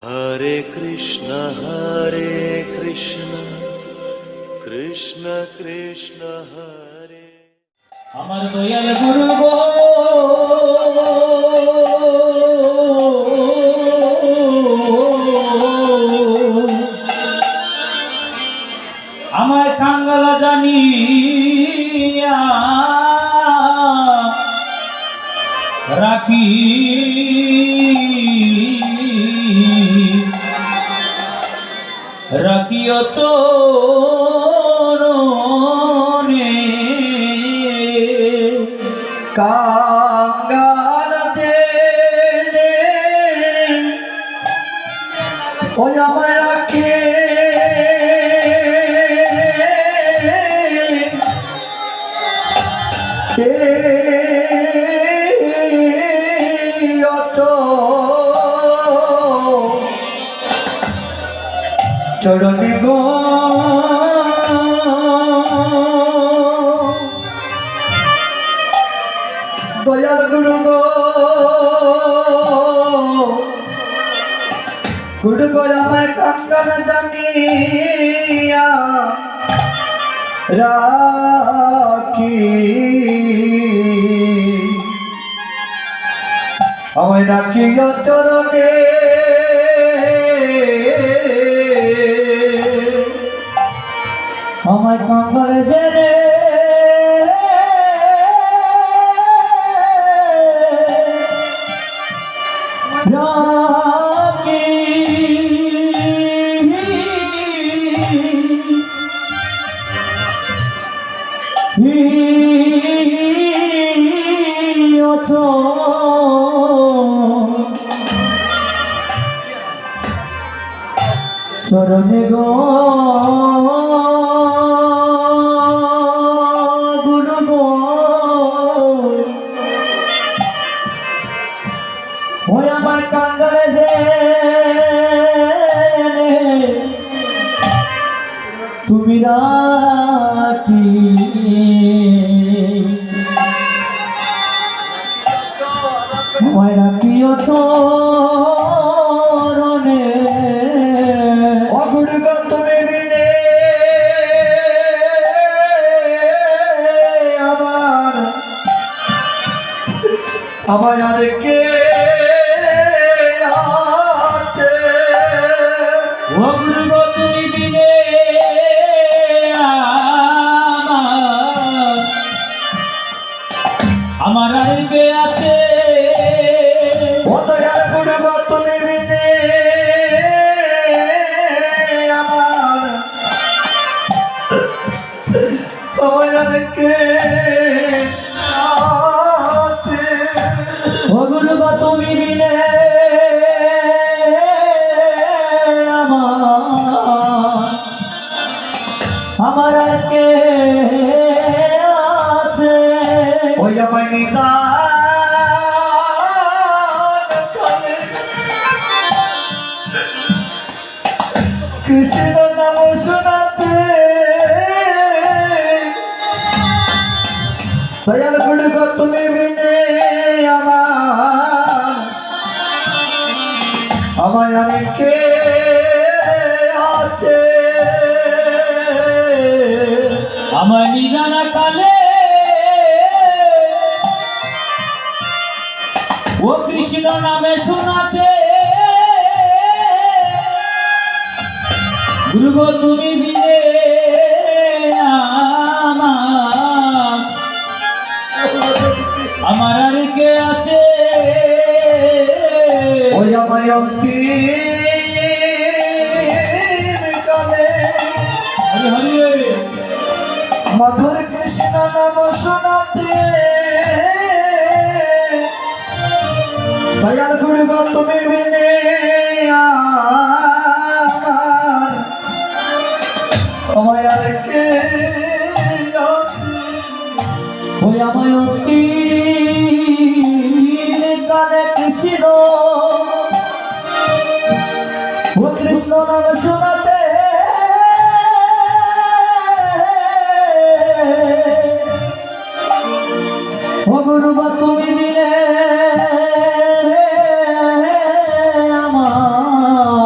हरे कृष्ण कृष्ण कृष्ण हरे। আমার দয়াল গুরু গো আমায় কাঙ্গালা জানিয়া রাখি রাখিও চরণে কাঙ্গাল দেনে ওই আমায় রাখে চরণে গো দয়াল গুরু গো গুরু গো আমায় কাঙ্গাল জানিয়া রাখি আমায় রাখিও চরণে আমায় কাঙ্গাল জেনে রাখি চরণে গো গুরু গো ওই আমার কাঙ্গালে যে তুমি রাখি আমায় রাখিও চরণে অগুরু গো তুমি বিনে আমায় আর কে আছে ও গুরু গো তুমি বিনে আমার আর কে আছে ও দয়াল গুরু গো তুমি বিনে আমায় আর কে আছে ও গুরু গো তুমি বিনে আমার আর কে আছে ওই আমায় নিদান করে কৃষ্ণ নাম শোনাতে দয়াল গুরু গো তুমি বিনে আমায় আর কে আছে আমার নিজানা কালে ও কৃষ্ণ নামে শোনাতে গুরু গো তুমি বিনে আমার আর কে আছে ওই আমায় কালে হরি হরি মধুর কৃষ্ণ নাম শোনাতে দয়াল গুরু গো তুমি বিনে আমায় আর কে ওই আমায় কালে কৃষ্ণ ও কৃষ্ণ নাম শোনাতে ও গুরু গো তুমি বিনে আমার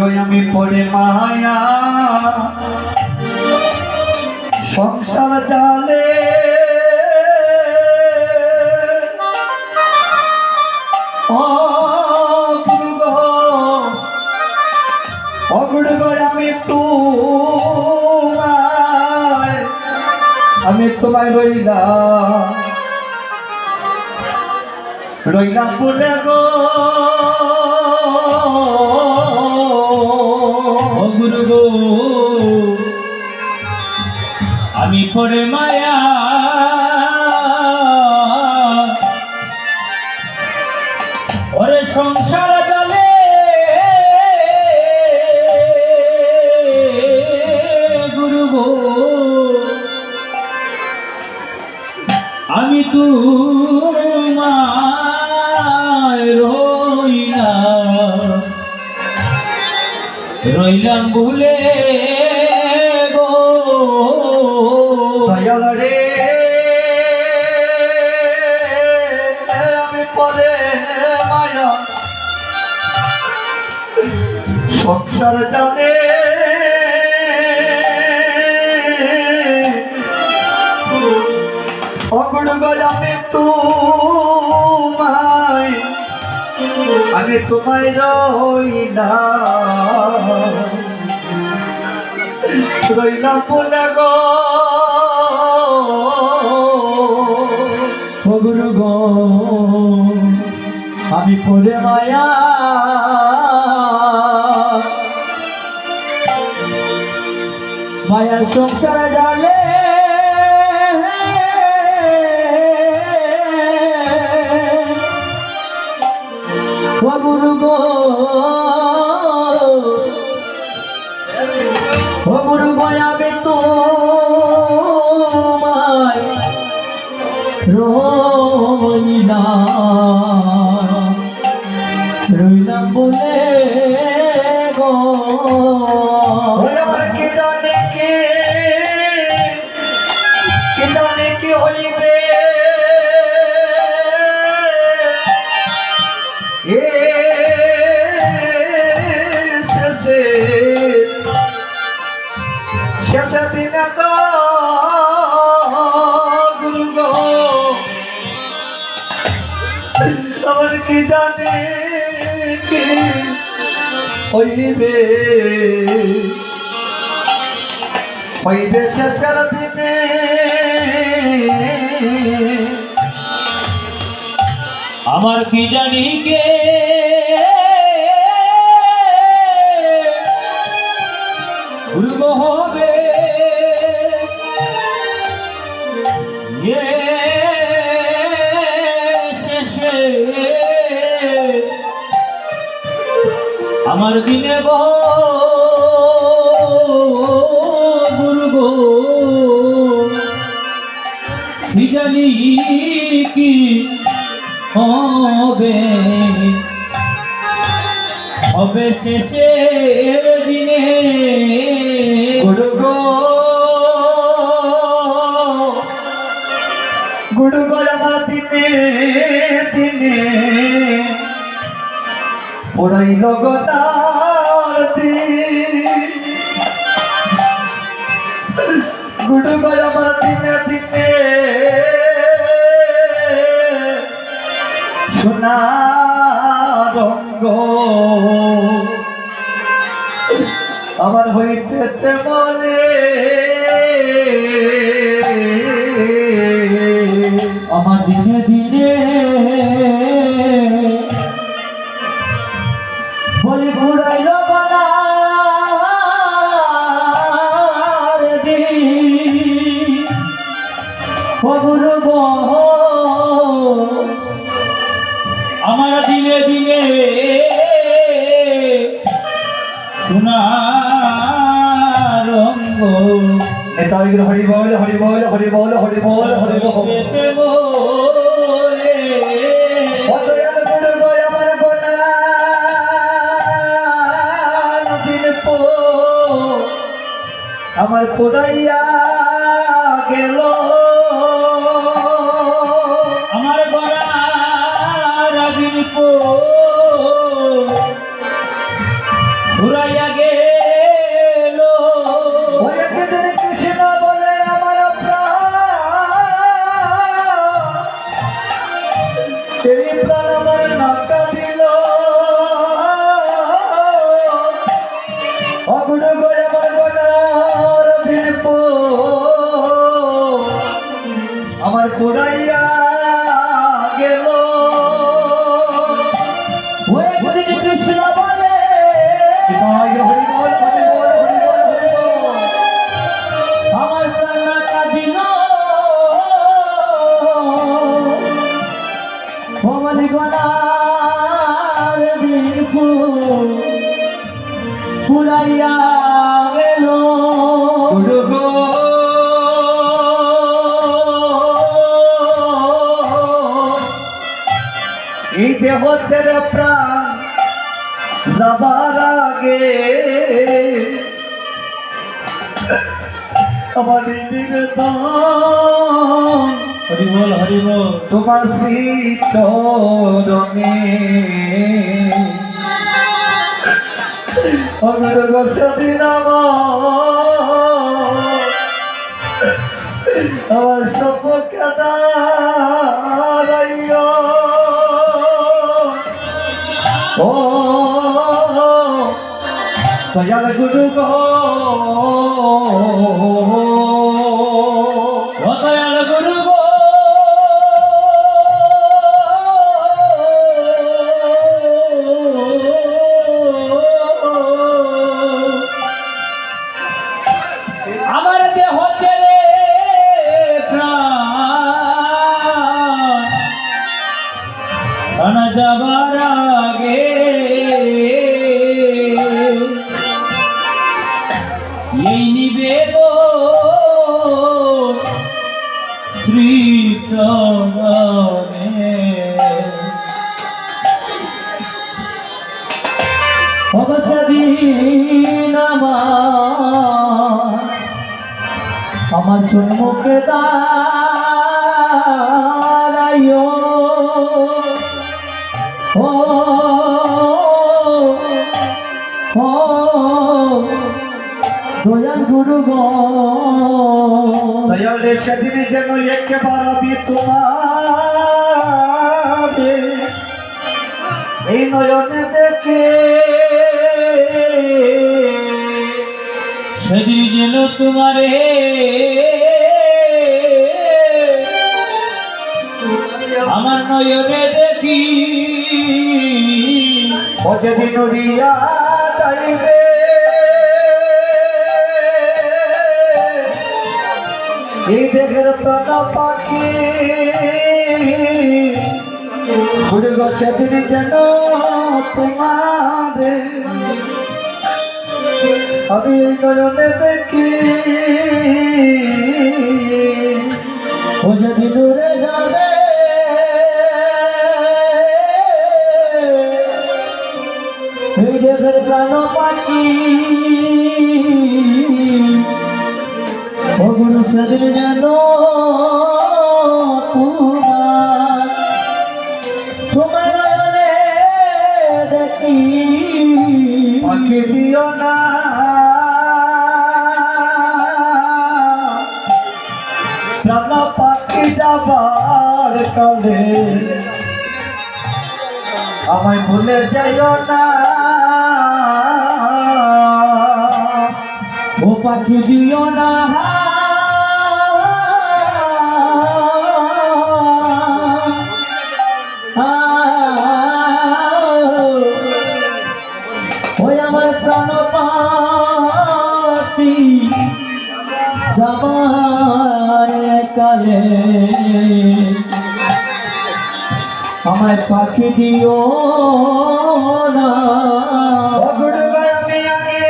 গো আমি পড়ে মায়া সংসার জালে ও গুরু গো আমি তোমায় রইলাম বলে গো ও গুরু গো আমি পরে মায়া ওরে সংসার জালে গুরু গো আমি তোমায় রইলাম ভুলে গো দয়াল রে আমি পরে মায়া সংসার জানে অগুড় গো আমি তোমায় রইলাম বলে গো ও গুরু গো আমি পরে মায়া মায়ার সংসার জালে ও গুরু গো ও গুরু গো আমি তোমায় রইলাম বলে গো আমার কি জানে কি হইবে এ শেষে দিনে গো গুরু গো আমার কি জানে কি হইবে শেষের দিনে আমার কি জানি কে গুরু গো হবে শেষে আমার দিনে গো গুরু গো কি জানি কি হবে শেষের দিনে গুরু গো আমার দিনে পড়াইল গোটার দিন গুরু গো আমার দিনে সোনা রঙ্গ আমার হইতেছে বলে আমার দিনে দিনে বলি ঘুরাইল গুরু গো আমার দিনে দিনে সোনার রঙ্গ এটা হরি বল হরি বল হরি বল হরি বল হরি বল আমার গোনা দিন আমার পোড়াইয়া গেল আমার গড়া দিন ঘুরাইয়া আমার পুরাইয়া গেল ওরে গুরু কৃষ্ণ বলে হরি বল হরি বল হরি বল হরি বল। আমার প্রাণ কাঁদিল ভবলি গলার দিনকু পুরাইয়া গেল গুরু গো এই দেহ ছেড়ে প্রাণ যাবার আগে আমার এই নিবেদন হরি বল হরি বল তোমার শ্রীচরণে অমৃত সেদিন আমার সপক্ষে দাঁড়াইয়া ও দয়াল গুরু গো ও দয়াল গুরু গো আমার দেহ ছেড়ে প্রাণ যাবার আগে এই নিবেদন শ্রীচরণে অবসদিন আমার সম্মুখে দাঁড়াইও ও ও দয়াল গুরু গো দয়াল সেদিন যেন একেবার আমি তোমার এই নয়নে দেখে সেদিন যেন তোমারে আমার নয়নে দেখি ও যেদিন উড়িয়া যাইবে এই দেহের প্রাণ পাখি ঘুরে গো সেদিন যেন তোমার আমি এই নয়নে দেখি ও যদি দূরে যাবে এই দেশের প্রাণ পাখি ও গুরু সেদিন যেন তোমার নয়নে দেখি পাখি দিও না প্রাণ পাখি যাবার কালে আমায় ভুলে যাইও না ও পাখি দিও না ওই আমার প্রাণ পাখি যাবার কালে আমায় পাখি দিও না গুরু আমি আগে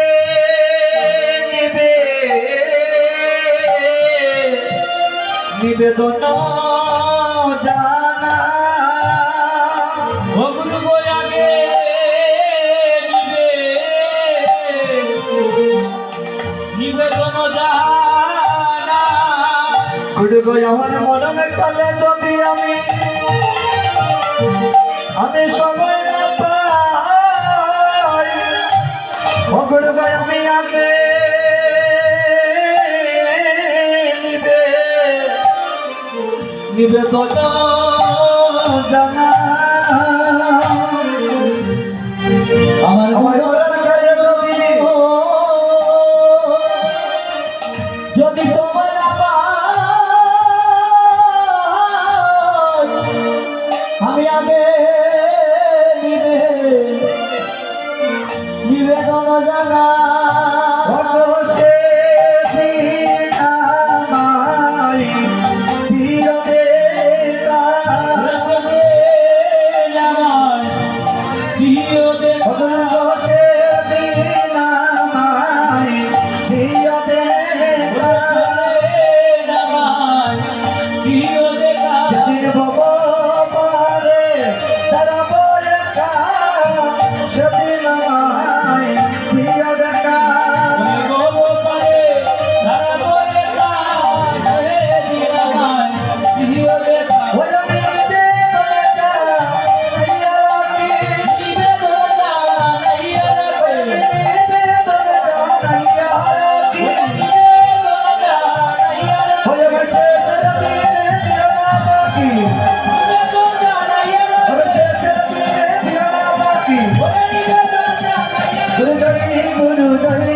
নিবেদন জানা ও গুরু গো আগে নিবেদন জানা গুরু গো আমার মরণ কালে যদি আমি সময় না পাই ও গুরু গো আমি আগে নিবেদন জানা আমার মরণ কালে যদি তোমার জয় গুরুদয়